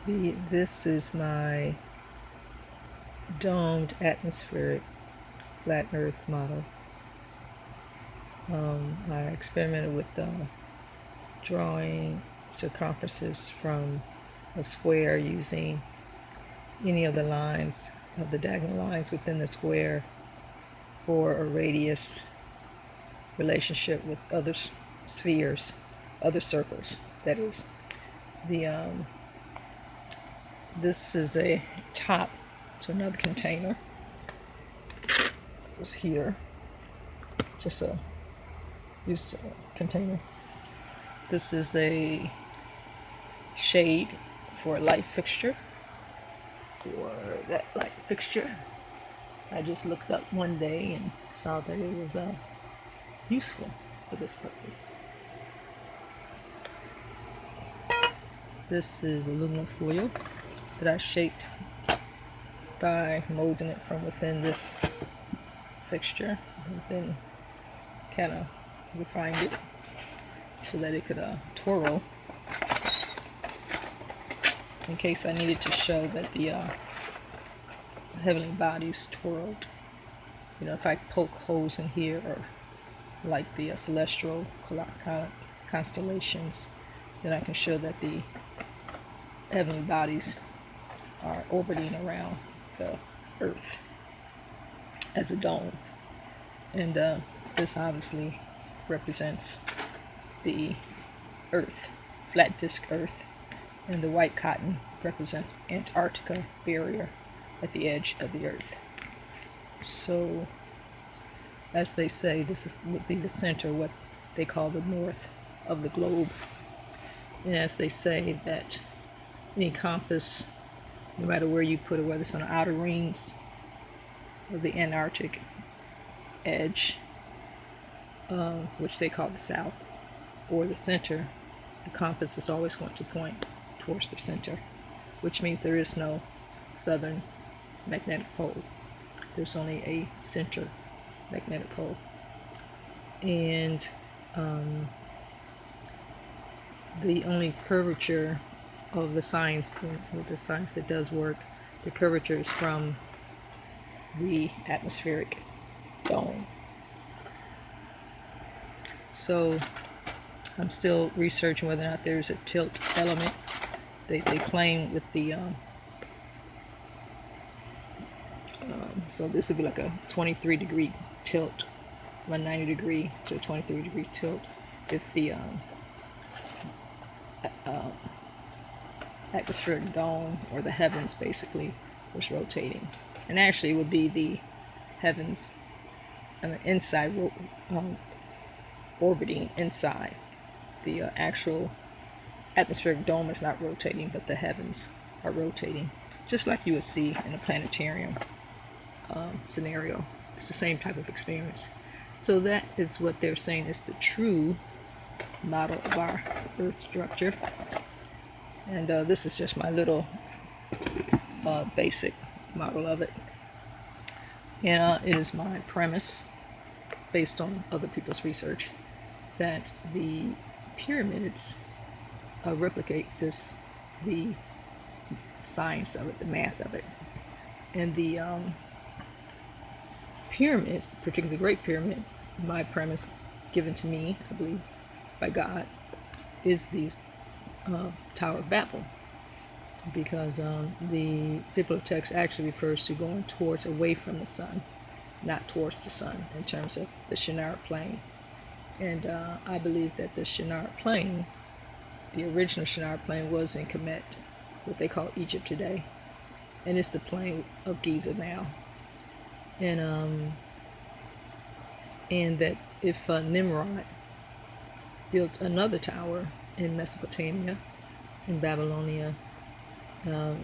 This is my domed atmospheric flat earth model. I experimented with drawing circumferences from a square using any of the lines of the diagonal lines within the square for a radius relationship with other spheres, other circles, that is. This is a top to another container. It was here, just a use container. This is a shade for a light fixture. For that light fixture, I just looked up one day and saw that it was useful for this purpose. This is aluminum foil that I shaped by molding it from within this fixture, and then kind of refined it so that it could twirl in case I needed to show that the heavenly bodies twirled. You know, if I poke holes in here, or like the celestial constellations, then I can show that the heavenly bodies are orbiting around the earth as a dome. And this obviously represents the earth, flat disk earth, and the white cotton represents Antarctica barrier at the edge of the earth. So, as they say, this would be the center, what they call the north of the globe. And as they say that any compass, no matter where you put it, whether it's on the outer rings of the Antarctic edge, which they call the south, or the center, the compass is always going to point towards the center, which means there is no southern magnetic pole. There's only a center magnetic pole. And the only curvature of the science, with the science that does work, the curvature is from the atmospheric dome. So I'm still researching whether or not there's a tilt element. They claim with the so this would be like a 23-degree tilt, 190 degree to a 23-degree tilt if the atmospheric dome, or the heavens basically, was rotating. And actually it would be the heavens and the inside orbiting inside. The actual atmospheric dome is not rotating, but the heavens are rotating, just like you would see in a planetarium scenario. It's the same type of experience. So that is what they're saying is the true model of our Earth structure. And this is just my little basic model of it. And it is my premise, based on other people's research, that the pyramids replicate the science of it, the math of it. And the pyramids, particularly the Great Pyramid, my premise given to me, I believe, by God, is the Tower of Babel, because the biblical text actually refers to going away from the sun, not towards the sun, in terms of the Shinar plane. And I believe that the Shinar plane, the original Shinar plane, was in Kemet, what they call Egypt today, and it's the plain of Giza now. And that if Nimrod built another tower in Mesopotamia, in Babylonia,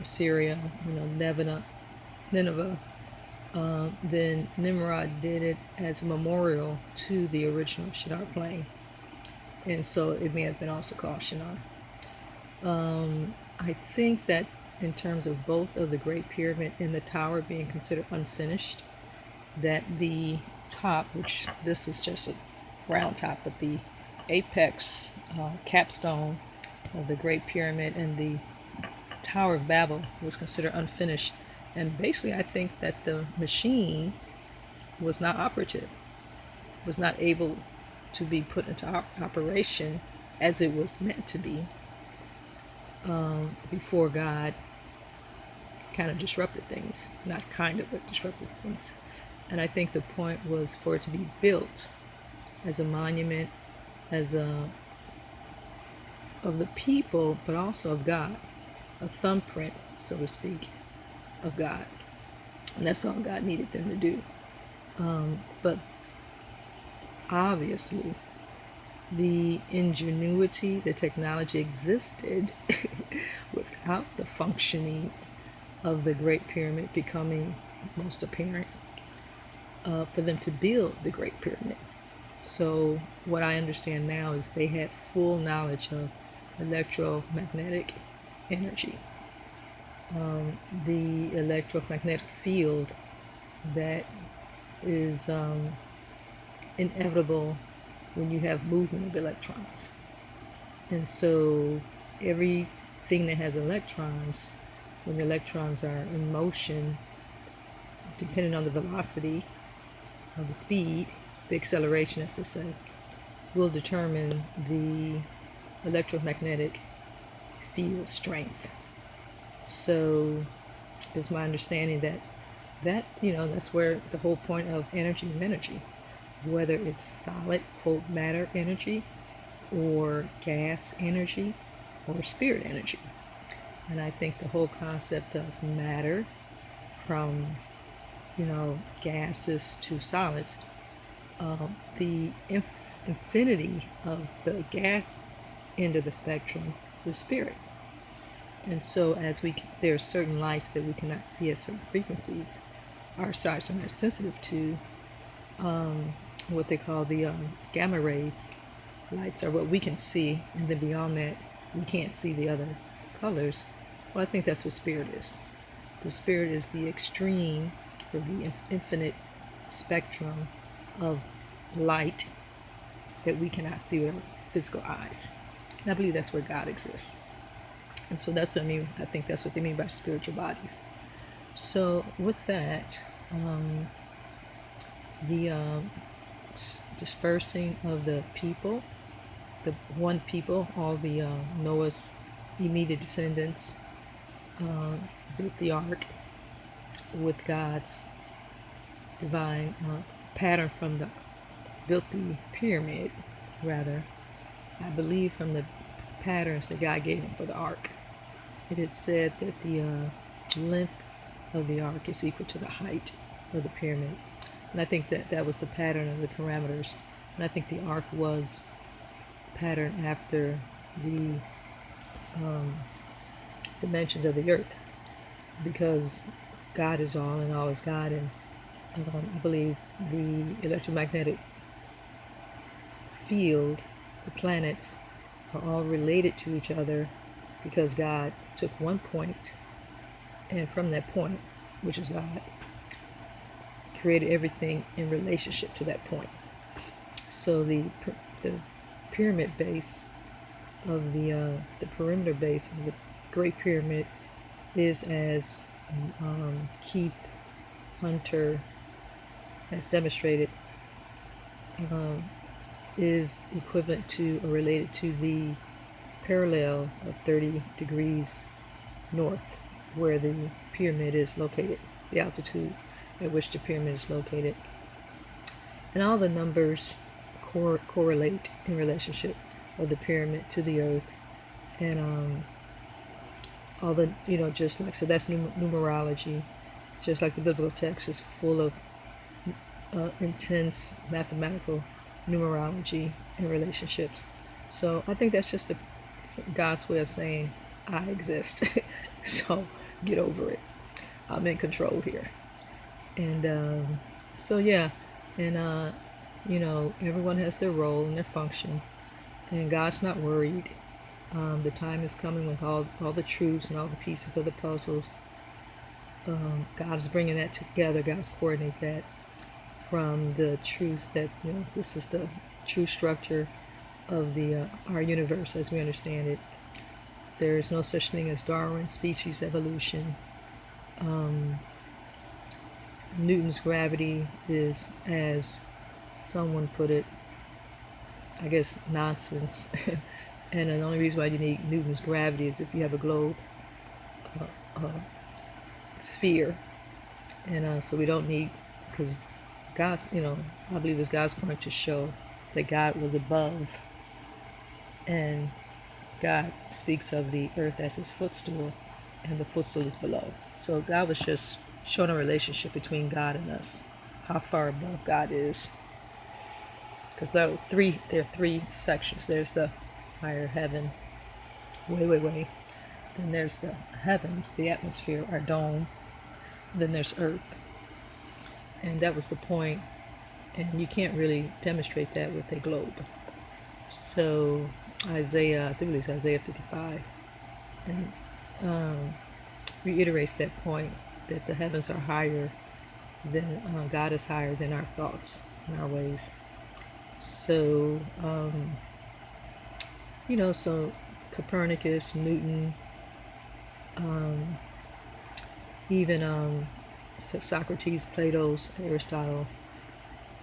Syria, Nineveh, then Nimrod did it as a memorial to the original Shinar plane, and so it may have been also called Shinar. I think that in terms of both of the Great Pyramid and the tower being considered unfinished, that the top, which this is just a round top, but the apex capstone of the Great Pyramid and the Tower of Babel was considered unfinished. And basically, I think that the machine was not operative, was not able to be put into operation as it was meant to be before God kind of disrupted things. Not kind of, but disrupted things. And I think the point was for it to be built as a monument, as a of the people, but also of God, a thumbprint, so to speak, of God. And that's all God needed them to do. But obviously, the ingenuity, the technology existed without the functioning of the Great Pyramid becoming most apparent for them to build the Great Pyramid. So what I understand now is they had full knowledge of electromagnetic energy, the electromagnetic field that is inevitable when you have movement of electrons. And so everything that has electrons, when the electrons are in motion, depending on the velocity of the speed, the acceleration, as they say, will determine the electromagnetic field strength. So it's my understanding that that's where the whole point of energy is energy, whether it's solid, quote, matter energy, or gas energy, or spirit energy. And I think the whole concept of matter, from gases to solids, the infinity of the gas end of the spectrum is spirit. And so there are certain lights that we cannot see at certain frequencies. Our sights are not sensitive to what they call the gamma rays. Lights are what we can see, and then beyond that, we can't see the other colors. Well, I think that's what spirit is. The spirit is the extreme, or the infinite spectrum of light that we cannot see with our physical eyes. And I believe that's where God exists. And so that's what I mean. I think that's what they mean by spiritual bodies. So with that, the dispersing of the people, the one people, all the Noah's immediate descendants, built the ark with God's divine pattern built the pyramid, rather, I believe, from the patterns that God gave them for the ark. It had said that the length of the ark is equal to the height of the pyramid. And I think that was the pattern of the parameters. And I think the ark was patterned after the dimensions of the earth, because God is all and all is God. And I believe the electromagnetic field, the planets, are all related to each other because God took one point, and from that point, which is God, created everything in relationship to that point. So the pyramid base of the perimeter base of the Great Pyramid is, as Keith Hunter has demonstrated, is equivalent to or related to the parallel of 30 degrees north, where the pyramid is located, the altitude at which the pyramid is located. And all the numbers correlate in relationship of the pyramid to the earth. And all the, just like, so that's numerology, just like the biblical text is full of intense mathematical numerology and relationships. So I think that's just God's way of saying, I exist. So get over it. I'm in control here. And so yeah, and everyone has their role and their function, and God's not worried. The time is coming with all the truths and all the pieces of the puzzles. God is bringing that together. God's coordinating that from the truth that this is the true structure of our universe as we understand it. there is no such thing as Darwin's species evolution. Newton's gravity is, as someone put it, I guess, nonsense. And the only reason why you need Newton's gravity is if you have a globe, sphere. And so we don't need, because God's, I believe it's God's point to show that God was above. And God speaks of the earth as his footstool, and the footstool is below. So God was just showing a relationship between God and us, how far above God is. Because there are three sections. There's the higher heaven, way. Then there's the heavens, the atmosphere, our dome. Then there's earth. And that was the point. And you can't really demonstrate that with a globe. So Isaiah, I think it was Isaiah 55, and reiterates that point, that the heavens are higher than, God is higher than our thoughts and our ways. So, so Copernicus, Newton, even Socrates, Plato's, Aristotle,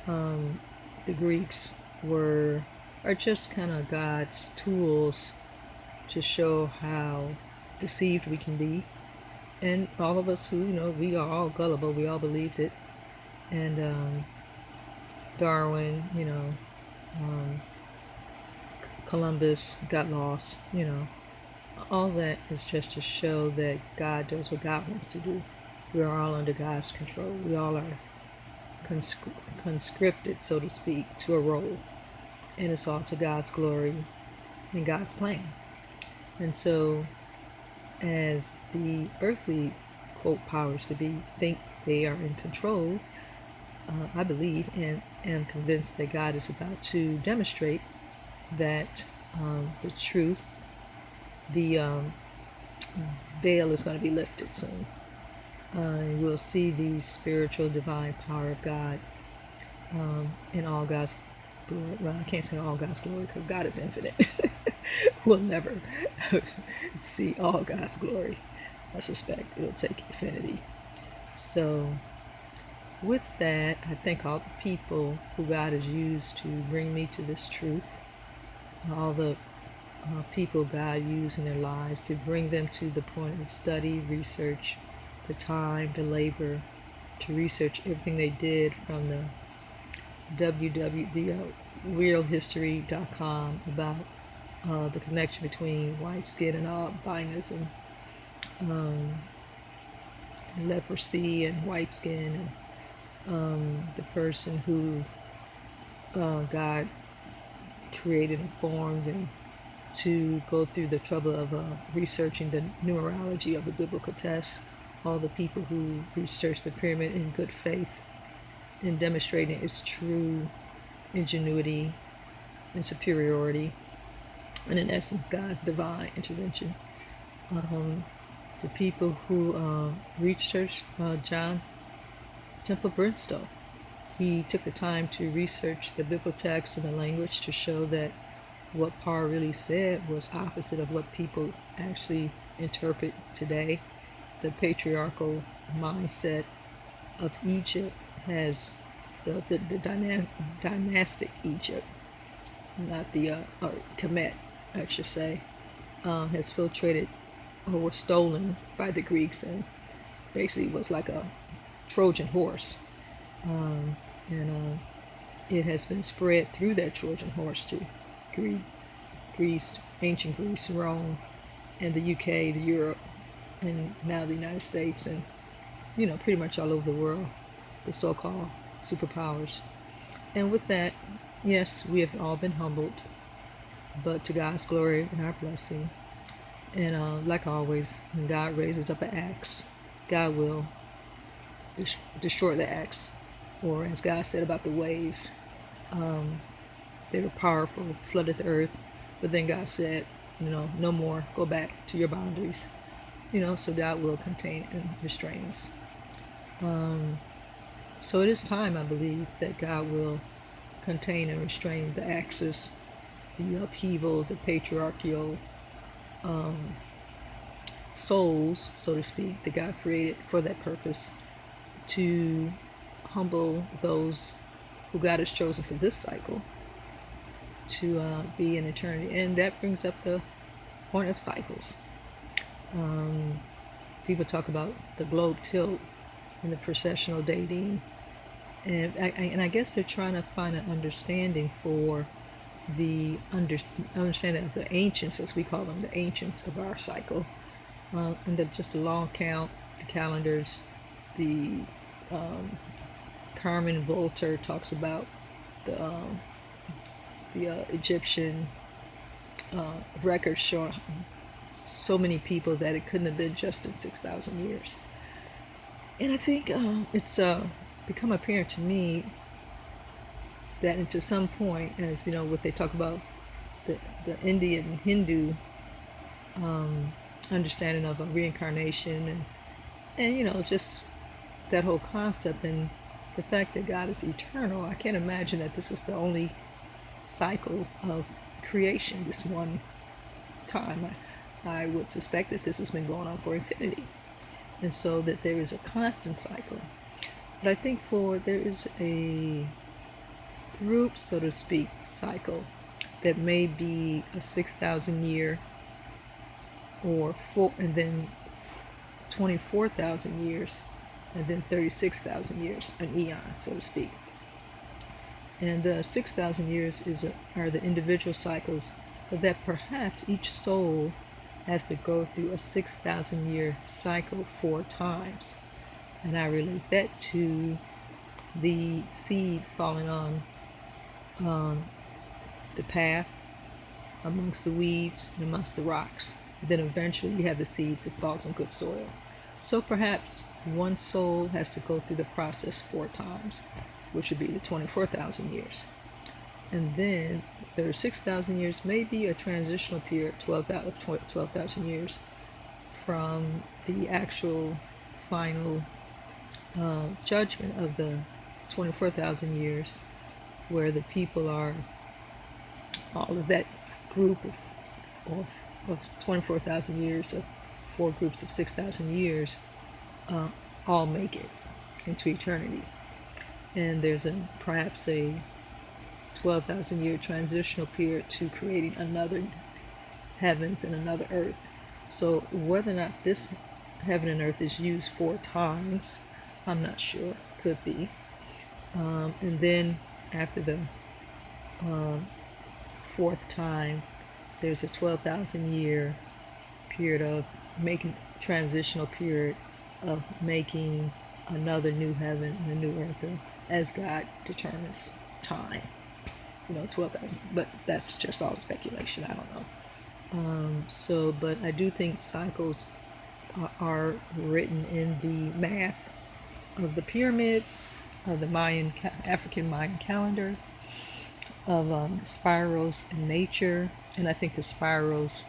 the Greeks are just kind of God's tools to show how deceived we can be. And all of us who, we are all gullible, we all believed it. And Darwin, Columbus got lost, all that is just to show that God does what God wants to do. We are all under God's control. We all are conscripted, so to speak, to a role. And it's all to God's glory and God's plan. And so, as the earthly, quote, powers to be think they are in control, I believe and am convinced that God is about to demonstrate that the truth, the veil is going to be lifted soon. We'll see the spiritual divine power of God in all God's glory. Well, I can't say all God's glory because God is infinite. We'll never see all God's glory. I suspect it'll take infinity. So with that, I thank all the people who God has used to bring me to this truth, all the people God used in their lives to bring them to the point of study, research, the time, the labor to research everything they did, from the realhistory.com about the connection between white skin and albinism, leprosy and white skin, and the person who God created and formed, and to go through the trouble of researching the numerology of the biblical text, all the people who researched the pyramid in good faith in demonstrating its true ingenuity and superiority, and in essence God's divine intervention. The people who researched John Temple Brimstone, he took the time to research the biblical text and the language to show that what Paul really said was opposite of what people actually interpret today. The patriarchal mindset of Egypt has the dynastic Egypt, not the Kemet, I should say, has filtrated or was stolen by the Greeks, and basically was like a Trojan horse, and it has been spread through that Trojan horse to Greece, ancient Greece, Rome, and the UK, the Europe, and now the United States, and pretty much all over the world, the so-called superpowers. And with that, yes, we have all been humbled, but to God's glory and our blessing. And like always, when God raises up an axe, God will destroy the axe. Or as God said about the waves, they were powerful, flooded the earth, but then God said, no more, go back to your boundaries. So God will contain and restrain us. So it is time, I believe, that God will contain and restrain the axis, the upheaval, the patriarchal souls, so to speak, that God created for that purpose, to humble those who God has chosen for this cycle to be in eternity. And that brings up the point of cycles. People talk about the globe tilt and the precessional dating, and I guess they're trying to find an understanding for the understanding of the ancients, as we call them, the ancients of our cycle, and just the long count, the calendars. The Carmen Voltaire talks about the Egyptian records showing so many people that it couldn't have been just in 6,000 years. And I think it's become apparent to me that to some point, as you know, what they talk about the Indian Hindu understanding of a reincarnation, and you know, just that whole concept, and the fact that God is eternal. I can't imagine that this is the only cycle of creation, this one time. I would suspect that this has been going on for infinity, and so that there is a constant cycle. But I think there is a group, so to speak, cycle that may be a 6,000 year or and then 24,000 years, and then 36,000 years, an eon, so to speak. And the 6,000 years are the individual cycles, but that perhaps each soul has to go through a 6,000 year cycle 4 times. And I relate that to the seed falling on the path, amongst the weeds and amongst the rocks. And then eventually you have the seed that falls on good soil. So perhaps one soul has to go through the process 4 times, which would be the 24,000 years. And then 36,000 years may be a transitional period, 12,000 years from the actual final judgment of the 24,000 years, where the people are, all of that group of 24,000 years, of 4 groups of 6,000 years, all make it into eternity. And there's perhaps a 12,000 year transitional period to creating another heavens and another earth. So whether or not this heaven and earth is used 4 times, I'm not sure. Could be. And then after the 4th time, there's a 12,000 year period of transitional period of making another new heaven and a new earth, as God determines time. 12,000, but that's just all speculation. I don't know. But I do think cycles are written in the math of the pyramids, of the African Mayan calendar, of spirals in nature, and I think the spirals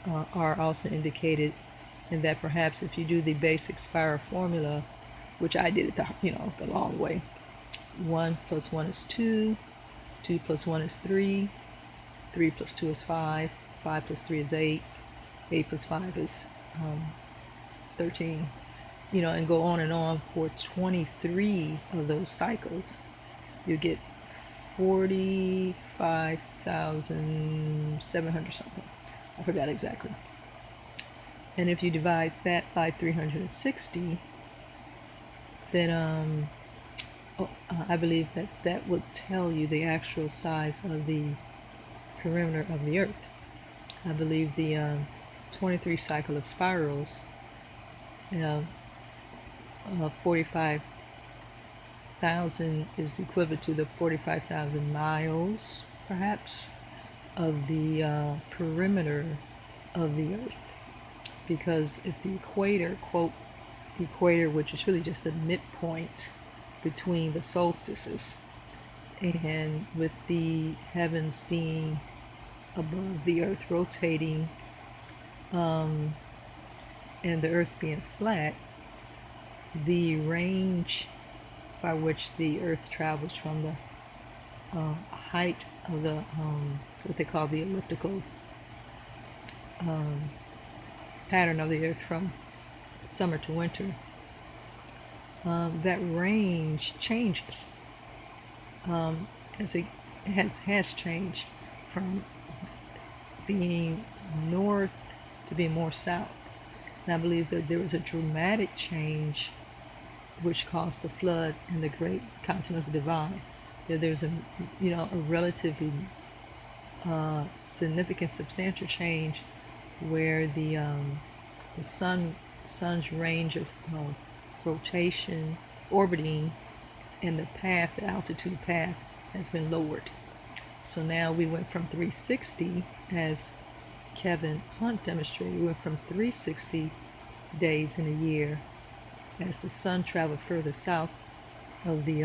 are also indicated in that perhaps if you do the basic spiral formula, which I did it the long way, 1 + 1 is 2, 2 + 1 is 3, 3 + 2 is 5, 5 + 3 is 8, 8 + 5 is 13, and go on and on for 23 of those cycles. You get 45,700 something. I forgot exactly. And if you divide that by 360, then I believe that would tell you the actual size of the perimeter of the earth. I believe the 23 cycle of spirals, 45,000 is equivalent to the 45,000 miles, perhaps, of the perimeter of the earth. Because if the equator, quote, equator, which is really just the midpoint between the solstices, and with the heavens being above the earth rotating, and the earth being flat, the range by which the earth travels from the height of the what they call the elliptical pattern of the earth from summer to winter, that range changes, as it has changed from being north to being more south. And I believe that there was a dramatic change which caused the flood and the great continental divide. There's a relatively significant, substantial change where the sun's range of rotation, orbiting, and the path, the altitude path, has been lowered. So now we went from 360, as Kevin Hunt demonstrated, we went from 360 days in a year as the sun traveled further south of the,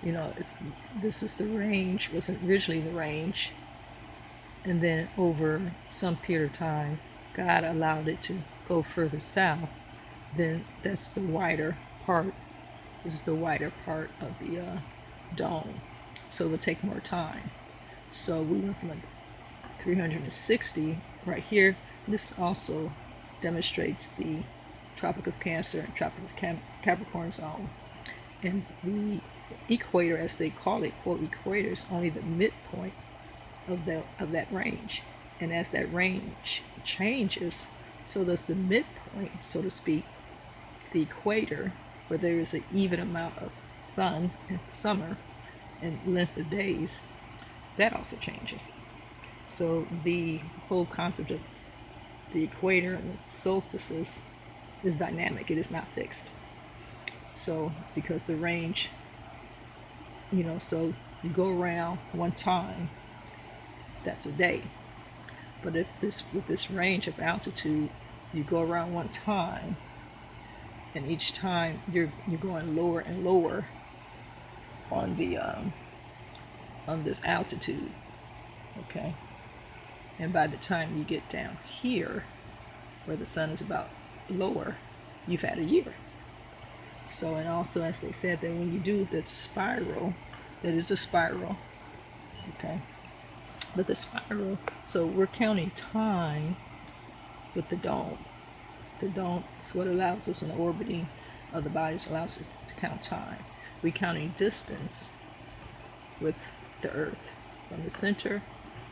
if this is the range, wasn't originally the range, and then over some period of time, God allowed it to go further south, then that's the wider part. This is the wider part of the dome. So it would take more time. So we went from 360 right here. This also demonstrates the Tropic of Cancer and Tropic of Capricorn zone. And the equator, as they call it, quote, equator, is only the midpoint of that range. And as that range changes, so does the midpoint, so to speak, the equator, where there is an even amount of sun in summer and length of days, that also changes. So the whole concept of the equator and the solstices is dynamic. It is not fixed. So because the range, so you go around one time, that's a day. But with this range of altitude, you go around one time, and each time you're going lower and lower on the on this altitude, okay? And by the time you get down here, where the sun is about lower, you've had a year. So, and also, as they said, that when you do this spiral, that is a spiral, okay? But the spiral, so we're counting time with the dome. The dome is what allows us, in the orbiting of the bodies, allows us to count time. We're counting distance with the earth from the center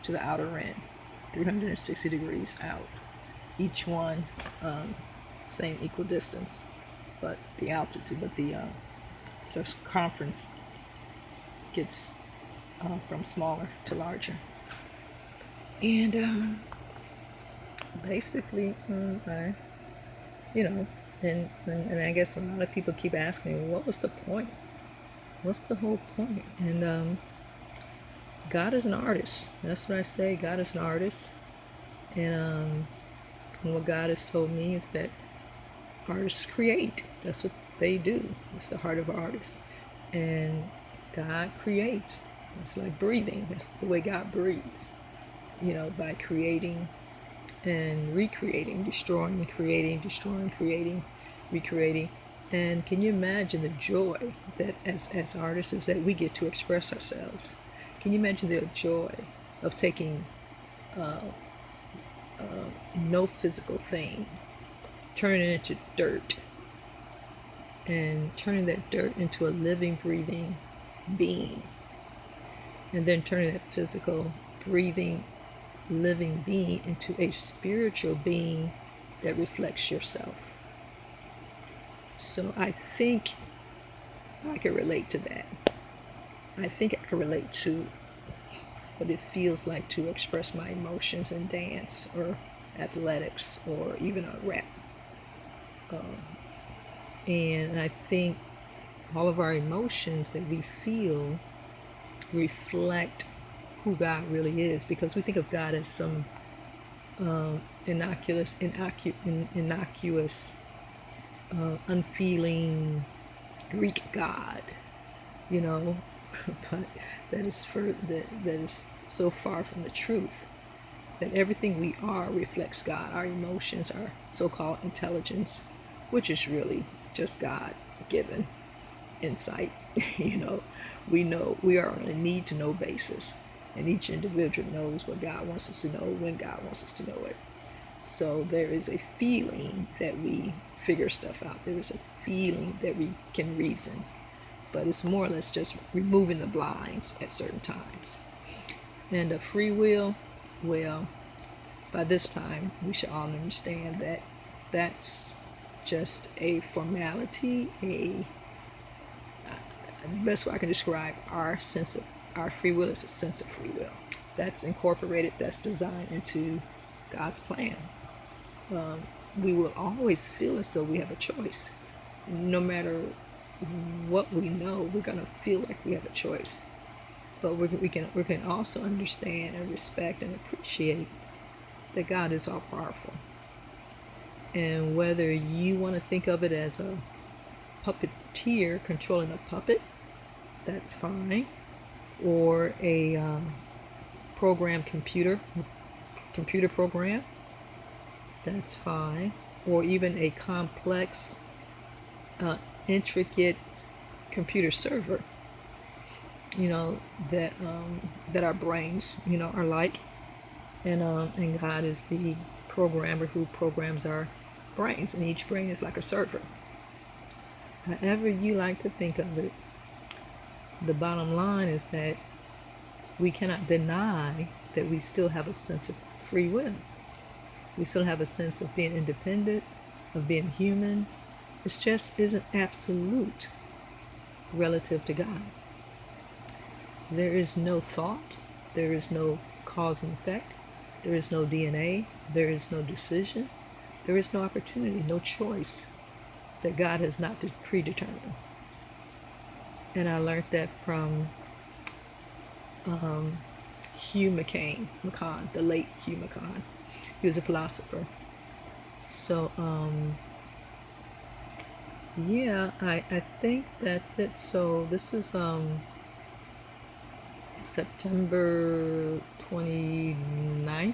to the outer end, 360 degrees out. Each one same equal distance, but the altitude, but the circumference gets from smaller to larger. And basically, and I guess a lot of people keep asking me, what was the point? What's the whole point? And God is an artist. That's what I say. God is an artist. And what God has told me is that artists create. That's what they do. It's the heart of artists. And God creates. It's like breathing. That's the way God breathes. By creating and recreating, destroying, creating, destroying, creating, recreating. And can you imagine the joy that as artists is that we get to express ourselves? Can you imagine the joy of taking no physical thing, turning it into dirt, and turning that dirt into a living, breathing being, and then turning that physical, breathing, living being into a spiritual being that reflects yourself? So I think I can relate to that. I think I can relate to what it feels like to express my emotions in dance or athletics or even a rap. And I think all of our emotions that we feel reflect who God really is, because we think of God as some innocuous, unfeeling Greek God, but that is so far from the truth. That everything we are reflects God. Our emotions, our so-called intelligence, which is really just God-given insight. We know we are on a need-to-know basis, and each individual knows what God wants us to know when God wants us to know it. So there is a feeling that we figure stuff out. There is a feeling that we can reason. But it's more or less just removing the blinds at certain times. And a free will, well, by this time, we should all understand that that's just a formality, the best way I can describe our free will is a sense of free will. That's incorporated, that's designed into God's plan. We will always feel as though we have a choice. No matter what we know, we're going to feel like we have a choice. But we can also understand and respect and appreciate that God is all powerful. And whether you want to think of it as a puppeteer controlling a puppet, that's fine. Or a computer program, that's fine. Or even a complex, intricate computer server, that our brains, are like. And God is the programmer who programs our brains, and each brain is like a server. However you like to think of it, the bottom line is that we cannot deny that we still have a sense of free will. We still have a sense of being independent, of being human. It just isn't absolute relative to God. There is no thought, there is no cause and effect, there is no DNA, there is no decision, there is no opportunity, no choice that God has not predetermined. And I learned that from Hugh McCann, the late Hugh McCann. He was a philosopher. So, yeah, I think that's it. So this is September 29th.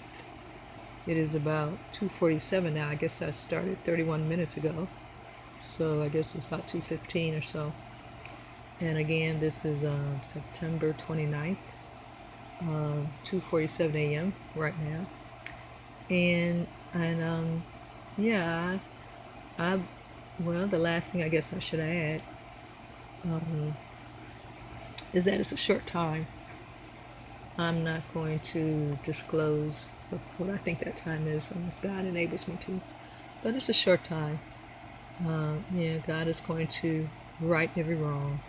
It is about 2:47 now. I guess I started 31 minutes ago. So I guess it's about 2:15 or so. And again, this is September 29th, 2:47 a.m. right now. And yeah, well, the last thing I guess I should add is that it's a short time. I'm not going to disclose what I think that time is unless God enables me to. But it's a short time. God is going to right every wrong.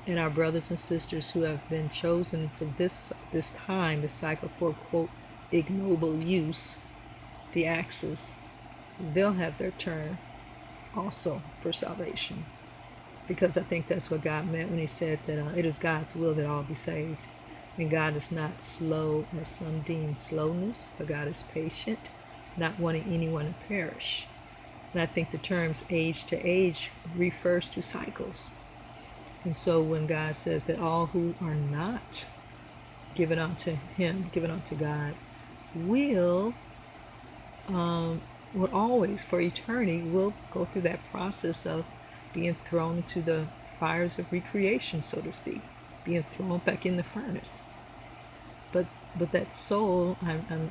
And our brothers and sisters who have been chosen for this time, the cycle for, quote, ignoble use, the axis, they'll have their turn also for salvation. Because I think that's what God meant when he said that it is God's will that all be saved. And God is not slow as some deem slowness, but God is patient, not wanting anyone to perish. And I think the terms age to age refers to cycles. And so when God says that all who are not given unto him, given unto God, will always, for eternity, will go through that process of being thrown into the fires of recreation, so to speak, being thrown back in the furnace. But that soul, I'm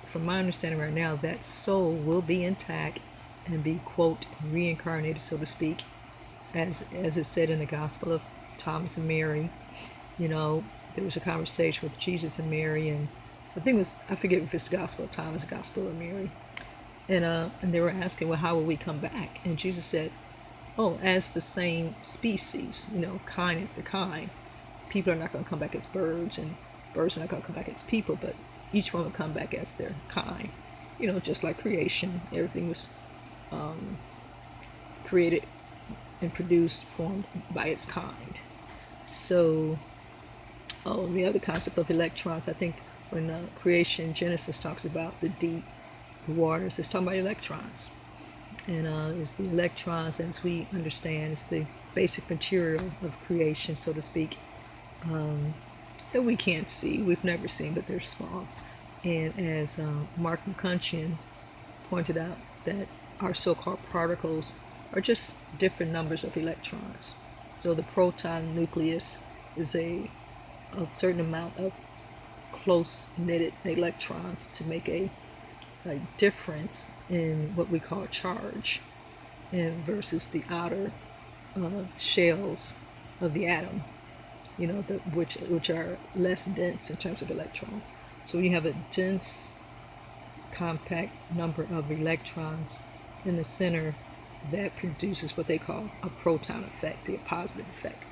from my understanding right now, that soul will be intact and be, quote, reincarnated, so to speak, as it said in the Gospel of Thomas and Mary. There was a conversation with Jesus and Mary, and the thing was, I forget if it's the Gospel of Thomas, the Gospel of Mary, and they were asking, well, how will we come back? And Jesus said, oh, as the same species, kind after kind. People are not going to come back as birds, and birds are not going to come back as people, but each one will come back as their kind. Just like creation, everything was created and produced, formed by its kind. So, the other concept of electrons, I think when creation, Genesis talks about the deep, the waters, it's talking about electrons. And it's the electrons, as we understand, it's the basic material of creation, so to speak, that we can't see, we've never seen, but they're small. And as Mark McCutcheon pointed out, that our so-called particles are just different numbers of electrons. So the proton nucleus is a certain amount of close-knitted electrons to make a a difference in what we call charge and versus the outer shells of the atom, you know, which are less dense in terms of electrons. So when you have a dense, compact number of electrons in the center, that produces what they call a proton effect, the positive effect.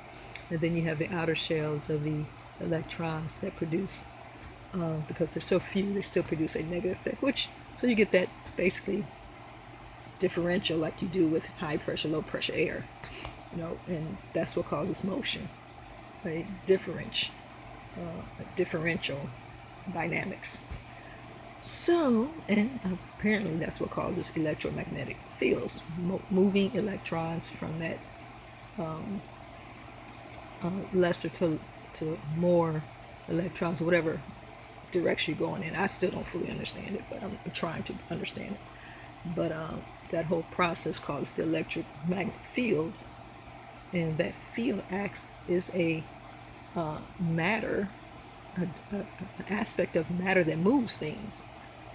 And then you have the outer shells of the electrons that produce, because they're so few, they still produce a negative effect, so you get that basically differential like you do with high pressure, low pressure air, you know, and that's what causes motion, a differential dynamics. So, and apparently that's what causes electromagnetic fields, moving electrons from that lesser to more electrons, whatever direction you're going in. I still don't fully understand it, but I'm trying to understand it. But that whole process causes the electromagnetic field, and that field is a matter, an aspect of matter that moves things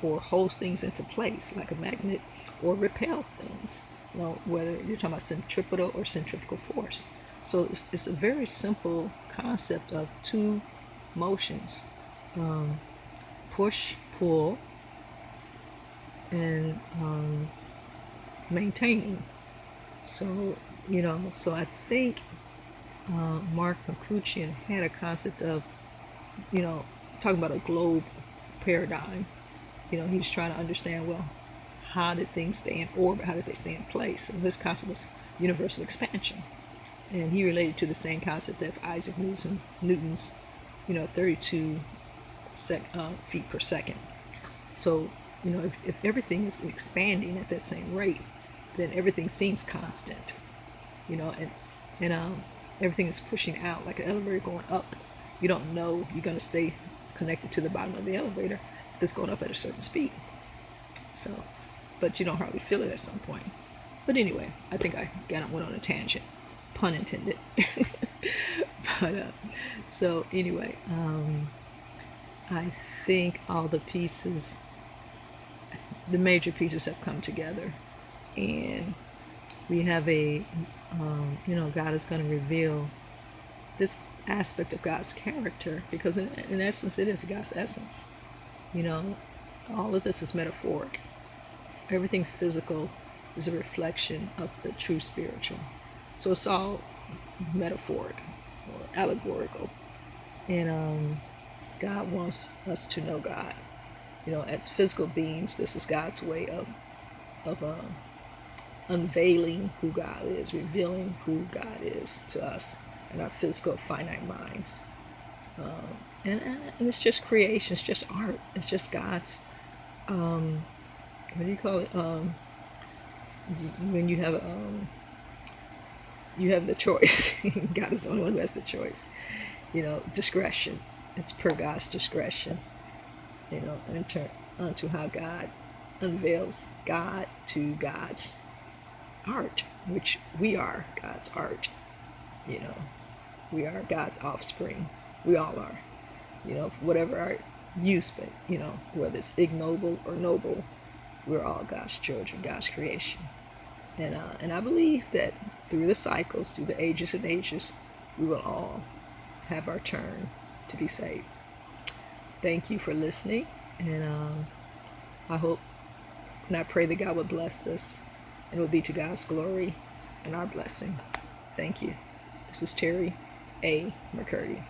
or holds things into place like a magnet, or repels things, you know, whether you're talking about centripetal or centrifugal force. So it's a very simple concept of two motions, push, pull, and maintaining. So, you know, so I think Mark McCutcheon had a concept of, you know, talking about a globe paradigm. You know, he's trying to understand, well, how did things stay in orbit? How did they stay in place? So his concept was universal expansion. And he related to the same concept of Isaac Newton's, you know, 32 feet per second. So, you know, if everything is expanding at that same rate, then everything seems constant, you know, and everything is pushing out like an elevator going up. You don't know you're going to stay connected to the bottom of the elevator if it's going up at a certain speed. So, but you don't hardly feel it at some point. But anyway, I think I went on a tangent, pun intended. But so anyway, I think all the pieces, the major pieces have come together, and we have a, you know, God is going to reveal this aspect of God's character, because in essence it is God's essence. You know, all of this is metaphoric. Everything physical is a reflection of the true spiritual. So it's all metaphoric or allegorical. And God wants us to know God. You know, as physical beings, this is God's way of unveiling who God is, revealing who God is to us in our physical finite minds. And it's just creation, it's just art, it's just God's, what do you call it, when you have the choice. God is the only one who has the choice, you know, discretion. It's per God's discretion, you know, unto how God unveils God to God's art, which we are God's art, you know, we are God's offspring, we all are. You know, whatever our use, but, you know, whether it's ignoble or noble, we're all God's children, God's creation. And I believe that through the cycles, through the ages and ages, we will all have our turn to be saved. Thank you for listening, and I hope and I pray that God would bless this, and it will be to God's glory and our blessing. Thank you. This is Terry A. McCurdy.